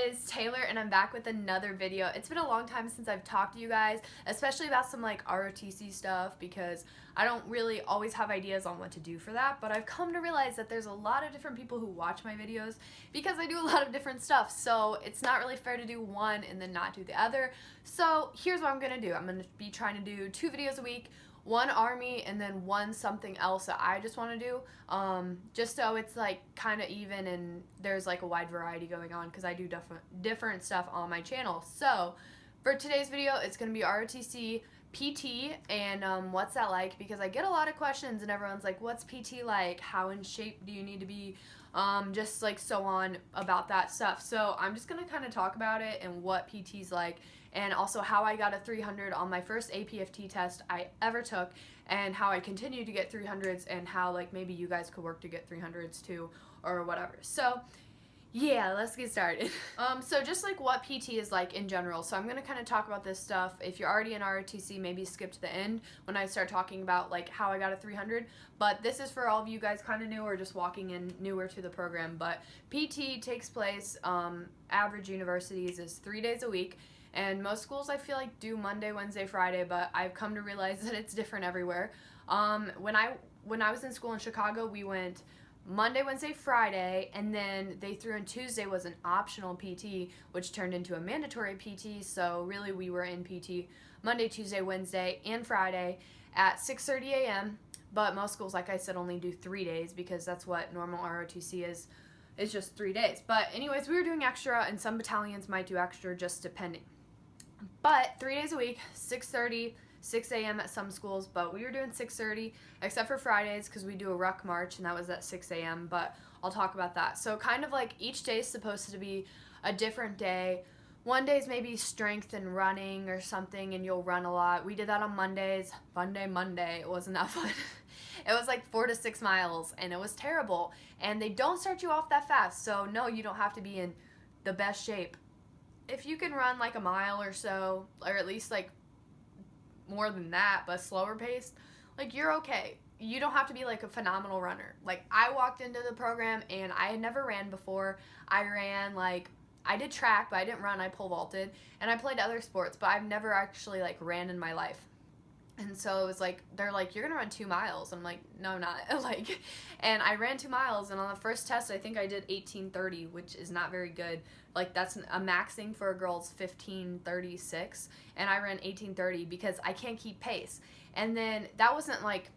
is Taylor, and I'm back with another video. It's been a long time since I've talked to you guys, especially about some like ROTC stuff, because I don't really always have ideas on what to do for that, but I've come to realize that there's a lot of different people who watch my videos because I do a lot of different stuff, so it's not really fair to do one and then not do the other. So here's what I'm going to do. I'm going to be trying to do 2 videos a week, one Army and then one something else that I just want to do, just so it's like kind of even and there's like a wide variety going on, because I do different stuff on my channel. So for today's video, it's going to be ROTC PT and what's that like, because I get a lot of questions and everyone's like, what's PT like, how in shape do you need to be, just like so on about that stuff. So I'm just going to kind of talk about it and what PT's like, and also how I got a 300 on my first APFT test I ever took, and how I continue to get 300s, and how like maybe you guys could work to get 300s too, or whatever. So yeah, let's get started. So just like what PT is like in general. So I'm going to kind of talk about this stuff. If you're already in ROTC, maybe skip to the end when I start talking about like how I got a 300. But this is for all of you guys kind of new or just walking in newer to the program. But PT takes place, average universities is 3 days a week. And most schools I feel like do Monday, Wednesday, Friday, but I've come to realize that it's different everywhere. When I was in school in Chicago, we went Monday, Wednesday, Friday, and then they threw in Tuesday was an optional PT, which turned into a mandatory PT. So really we were in PT Monday, Tuesday, Wednesday, and Friday at 6:30 a.m. But most schools, like I said, only do 3 days because that's what normal ROTC is. It's just 3 days. But anyways, we were doing extra, and some battalions might do extra just depending. But 3 days a week, 6:30, 6 a.m. at some schools, but we were doing 6:30, except for Fridays because we do a ruck march, and that was at 6 a.m., but I'll talk about that. So kind of like each day is supposed to be a different day. One day is maybe strength and running or something, and you'll run a lot. We did that on Mondays. Monday, it wasn't that fun. It was like 4 to 6 miles, and it was terrible. And they don't start you off that fast, so no, you don't have to be in the best shape. If you can run like a mile or so, or at least like more than that, but slower paced, like you're okay. You don't have to be like a phenomenal runner. Like I walked into the program and I had never ran before. I did track, but I didn't run. I pole vaulted, and I played other sports, but I've never actually like ran in my life. And so it was like, they're like, you're gonna run 2 miles. I'm like, no, I'm not. Like, and I ran 2 miles, and on the first test, I think I did 18:30, which is not very good. Like, that's a maxing for a girl's 15:36, and I ran 18:30 because I can't keep pace. And then that wasn't like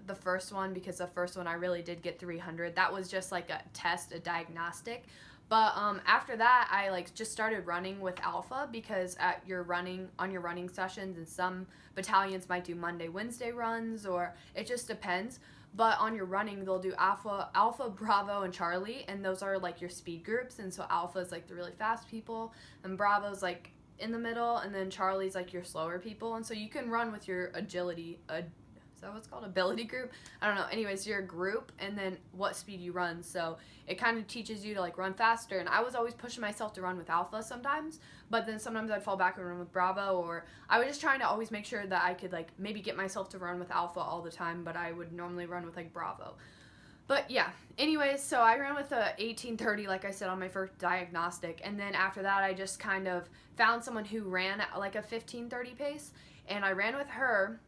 the first one, because the first one I really did get 300. That was just like a test, a diagnostic. But after that, I like just started running with Alpha, because on your running sessions, and some battalions might do Monday, Wednesday runs, or it just depends. But on your running, they'll do Alpha, Bravo, and Charlie, and those are like your speed groups. And so Alpha is like the really fast people, and Bravo's like in the middle, and then Charlie's like your slower people. And so you can run with your agility. Is that what's called? Ability group? I don't know. Anyways, your group, and then what speed you run. So it kind of teaches you to like run faster. And I was always pushing myself to run with Alpha sometimes, but then sometimes I'd fall back and run with Bravo, or I was just trying to always make sure that I could like maybe get myself to run with Alpha all the time, but I would normally run with like Bravo. But yeah, anyways, so I ran with a 18:30, like I said, on my first diagnostic. And then after that, I just kind of found someone who ran at like a 15:30 pace, and I ran with her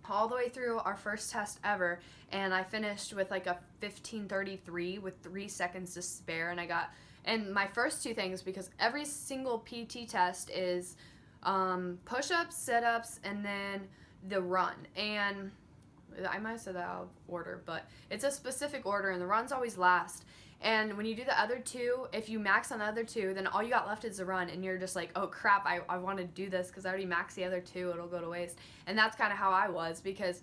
all the way through our first test ever, and I finished with like a 15:33 with 3 seconds to spare. And my first 2 things, because every single PT test is push-ups, sit-ups, and then the run. And I might have said that out of order, but it's a specific order, and the run's always last. And when you do the other 2, if you max on the other 2, then all you got left is the run, and you're just like, oh crap, I want to do this because I already maxed the other 2, it'll go to waste. And that's kind of how I was, because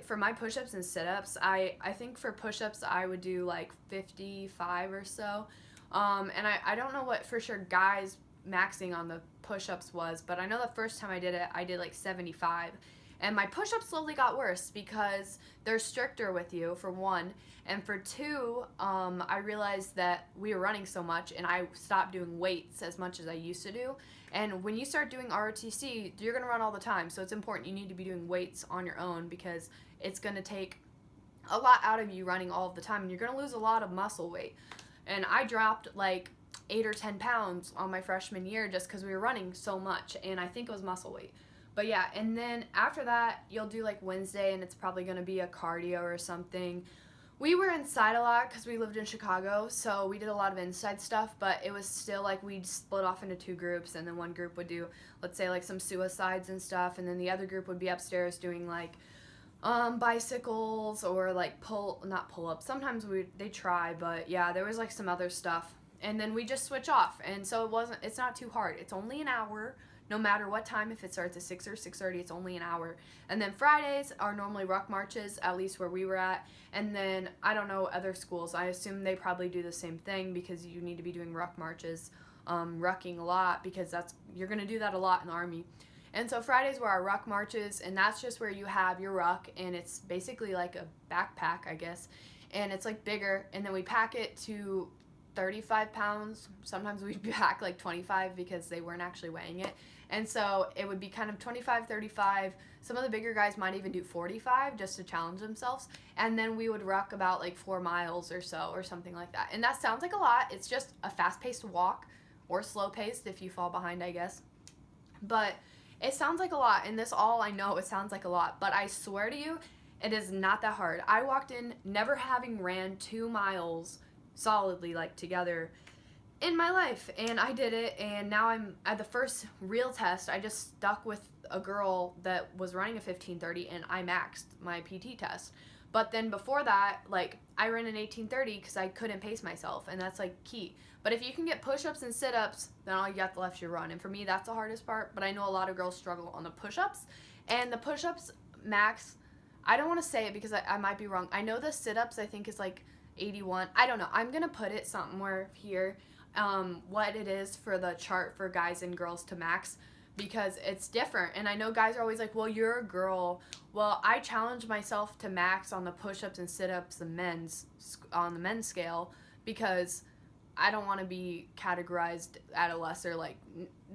for my push-ups and sit-ups, I think for push-ups I would do like 55 or so. And I don't know what for sure guys maxing on the push-ups was, but I know the first time I did it, I did like 75. And my push-ups slowly got worse because they're stricter with you, for one. And for 2, I realized that we were running so much, and I stopped doing weights as much as I used to do. And when you start doing ROTC, you're going to run all the time. So it's important you need to be doing weights on your own, because it's going to take a lot out of you running all of the time, and you're going to lose a lot of muscle weight. And I dropped like 8 or 10 pounds on my freshman year just because we were running so much, and I think it was muscle weight. But yeah, and then after that, you'll do like Wednesday, and it's probably going to be a cardio or something. We were inside a lot because we lived in Chicago, so we did a lot of inside stuff, but it was still like we'd split off into 2 groups, and then one group would do, let's say, like some suicides and stuff, and then the other group would be upstairs doing like bicycles or like not pull-ups. Sometimes they try, but yeah, there was like some other stuff. And then we just switch off, and so it's not too hard. It's only an hour. No matter what time, if it starts at 6 or 6:30, it's only an hour. And then Fridays are normally ruck marches, at least where we were at. And then, I don't know other schools. I assume they probably do the same thing because you need to be doing ruck marches, rucking a lot, because you're going to do that a lot in the Army. And so Fridays were our ruck marches, and that's just where you have your ruck, and it's basically like a backpack, I guess. And it's like bigger, and then we pack it to 35 pounds. Sometimes we'd pack like 25 because they weren't actually weighing it. And so it would be kind of 25, 35. Some of the bigger guys might even do 45 just to challenge themselves. And then we would ruck about like 4 miles or so or something like that. And that sounds like a lot. It's just a fast-paced walk, or slow-paced if you fall behind, I guess. But it sounds like a lot. And this all I know, it sounds like a lot. But I swear to you, it is not that hard. I walked in never having ran 2 miles solidly, like together, in my life, and I did it. And now I'm at the first real test. I just stuck with a girl that was running a 15:30, and I maxed my PT test. But then before that, like, I ran an 18:30 because I couldn't pace myself, and that's like key. But if you can get push-ups and sit-ups, then all you got left is your run. And for me, that's the hardest part. But I know a lot of girls struggle on the push-ups, and the push-ups max, I don't want to say it because I might be wrong. I know the sit-ups I think is like 81. I don't know. I'm gonna put it somewhere here, what it is for the chart for guys and girls to max, because it's different. And I know guys are always like, well, you're a girl. Well, I challenge myself to max on the push-ups and sit-ups on the men's scale, because I don't want to be categorized at a lesser, like,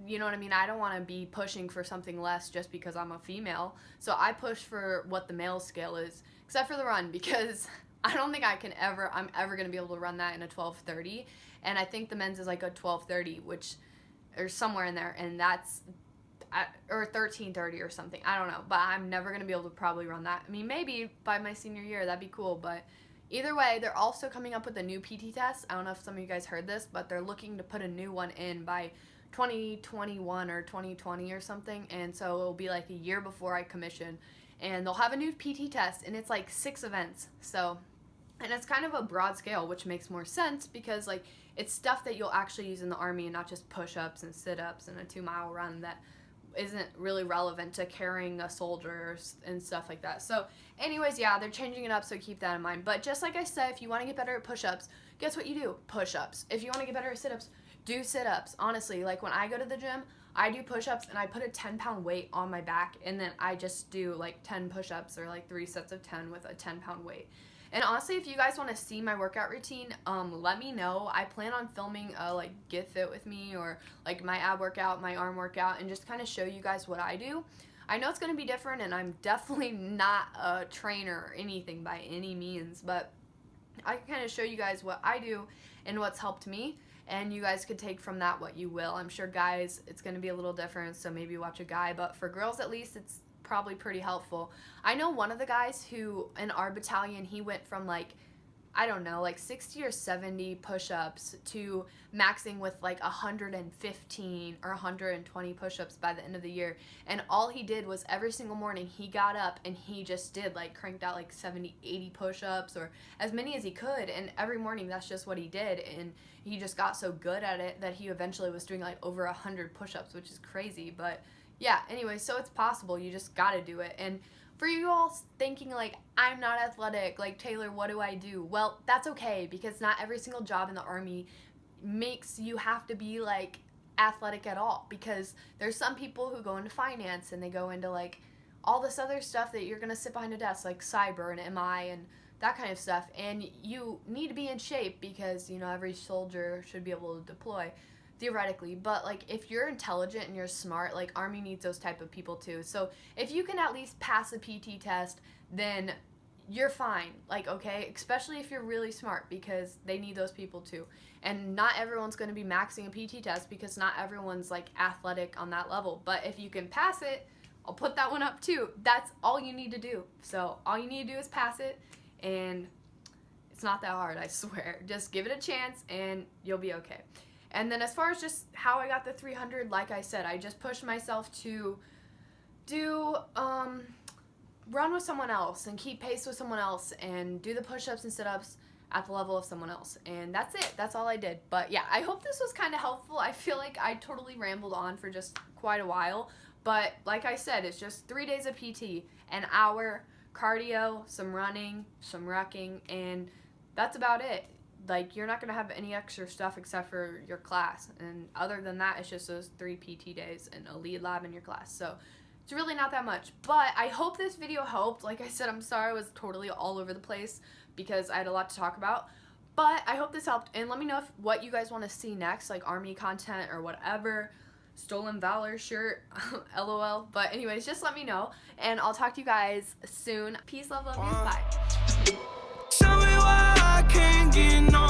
you know what I mean? I don't want to be pushing for something less just because I'm a female. So I push for what the male scale is, except for the run, because I don't think I'm ever going to be able to run that in a 12:30. And I think the men's is like a 12:30, or somewhere in there, and or 13:30 or something. I don't know, but I'm never going to be able to probably run that. I mean, maybe by my senior year, that'd be cool, but either way, they're also coming up with a new PT test. I don't know if some of you guys heard this, but they're looking to put a new one in by 2021 or 2020 or something, and so it'll be like a year before I commission, and they'll have a new PT test, and it's like 6 events, and it's kind of a broad scale, which makes more sense because, like, it's stuff that you'll actually use in the Army and not just push-ups and sit-ups and a 2-mile run that isn't really relevant to carrying a soldier and stuff like that. So anyways, yeah, they're changing it up, so keep that in mind. But just like I said, if you want to get better at push-ups, guess what you do? Push-ups. If you want to get better at sit-ups, do sit-ups. Honestly, like, when I go to the gym, I do push-ups, and I put a 10-pound weight on my back, and then I just do like 10 push-ups, or like 3 sets of 10 with a 10-pound weight. And honestly, if you guys want to see my workout routine, let me know. I plan on filming a like Get Fit with me, or like my ab workout, my arm workout, and just kind of show you guys what I do. I know it's going to be different, and I'm definitely not a trainer or anything by any means, but I can kind of show you guys what I do and what's helped me, and you guys could take from that what you will. I'm sure guys, it's going to be a little different, so maybe watch a guy, but for girls at least, it's probably pretty helpful. I know one of the guys who in our battalion, he went from like, I don't know, like 60 or 70 push-ups to maxing with like 115 or 120 push-ups by the end of the year. And all he did was every single morning he got up and he just did like cranked out like 70, 80 push-ups, or as many as he could. And every morning that's just what he did. And he just got so good at it that he eventually was doing like over 100 push-ups, which is crazy. But yeah, anyway, so it's possible. You just gotta do it. And for you all thinking like, I'm not athletic, like, Taylor, what do I do? Well, that's okay, because not every single job in the Army makes you have to be like athletic at all, because there's some people who go into finance and they go into like all this other stuff that you're gonna sit behind a desk, like cyber and MI and that kind of stuff, and you need to be in shape because, you know, every soldier should be able to deploy theoretically. But like, if you're intelligent and you're smart, like, Army needs those type of people too. So if you can at least pass a PT test, then you're fine. Like, okay, especially if you're really smart, because they need those people too. And not everyone's going to be maxing a PT test, because not everyone's like athletic on that level. But if you can pass it, I'll put that one up too. That's all you need to do. So all you need to do is pass it, and it's not that hard, I swear. Just give it a chance and you'll be okay. And then as far as just how I got the 300, like I said, I just pushed myself to do run with someone else and keep pace with someone else and do the push-ups and sit-ups at the level of someone else. And that's it. That's all I did. But yeah, I hope this was kind of helpful. I feel like I totally rambled on for just quite a while. But like I said, it's just 3 days of PT, an hour, cardio, some running, some rucking, and that's about it. Like, you're not going to have any extra stuff except for your class. And other than that, it's just those 3 PT days and a lead lab in your class. So it's really not that much. But I hope this video helped. Like I said, I'm sorry I was totally all over the place because I had a lot to talk about. But I hope this helped. And let me know what you guys want to see next, like Army content or whatever. Stolen Valor shirt, LOL. But anyways, just let me know. And I'll talk to you guys soon. Peace, love, love you. Bye. Tell me why I can't get no